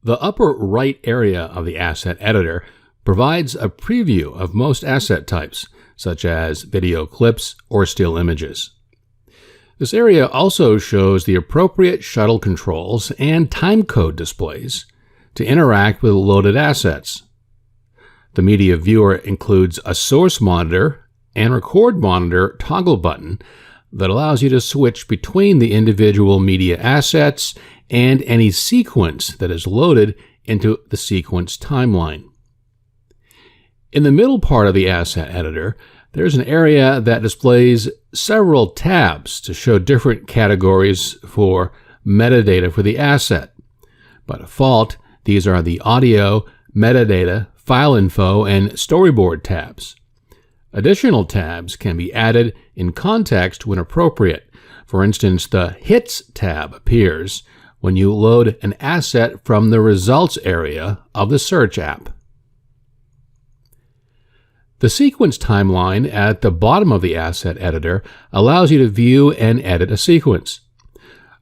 The upper right area of the asset editor provides a preview of most asset types, such as video clips or still images. This area also shows the appropriate shuttle controls and timecode displays to interact with loaded assets. The media viewer includes a source monitor and record monitor toggle button that allows you to switch between the individual media assets and any sequence that is loaded into the sequence timeline. In the middle part of the asset editor, there's an area that displays several tabs to show different categories for metadata for the asset. By default, these are the audio, metadata, file info, and storyboard tabs. Additional tabs can be added in context when appropriate. For instance, the Hits tab appears when you load an asset from the Results area of the Search app. The sequence timeline at the bottom of the asset editor allows you to view and edit a sequence.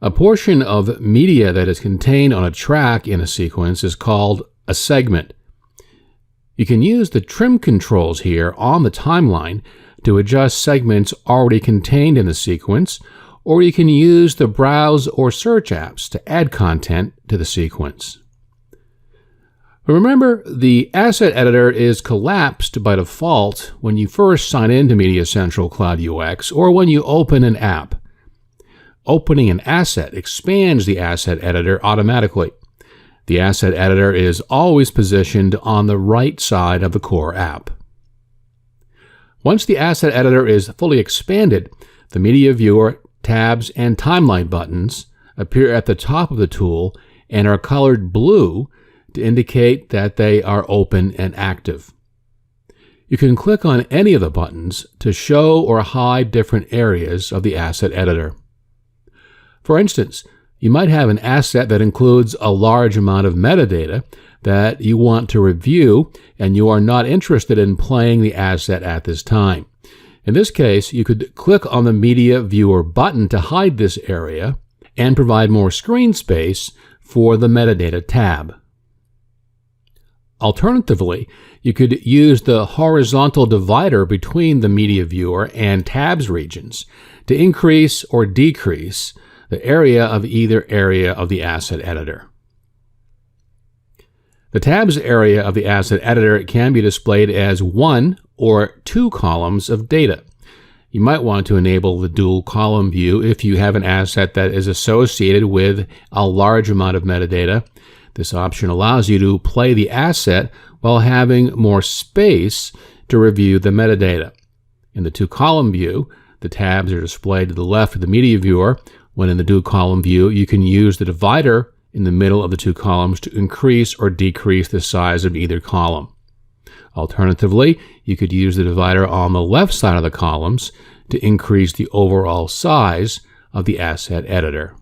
A portion of media that is contained on a track in a sequence is called a segment. You can use the trim controls here on the timeline to adjust segments already contained in the sequence, or you can use the Browse or Search apps to add content to the sequence. Remember, the asset editor is collapsed by default when you first sign into MediaCentral Cloud UX or when you open an app. Opening an asset expands the asset editor automatically. The asset editor is always positioned on the right side of the core app. Once the asset editor is fully expanded, the media viewer, tabs, and timeline buttons appear at the top of the tool and are colored blue to indicate that they are open and active. You can click on any of the buttons to show or hide different areas of the asset editor. For instance, you might have an asset that includes a large amount of metadata that you want to review, and you are not interested in playing the asset at this time. In this case, you could click on the Media Viewer button to hide this area and provide more screen space for the Metadata tab. Alternatively, you could use the horizontal divider between the Media Viewer and Tabs regions to increase or decrease the area of either area of the asset editor. The Tabs area of the asset editor can be displayed as one or two columns of data. You might want to enable the dual column view if you have an asset that is associated with a large amount of metadata. This option allows you to play the asset while having more space to review the metadata. In the two-column view, the tabs are displayed to the left of the media viewer. When in the dual column view, you can use the divider in the middle of the two columns to increase or decrease the size of either column. Alternatively, you could use the divider on the left side of the columns to increase the overall size of the asset editor.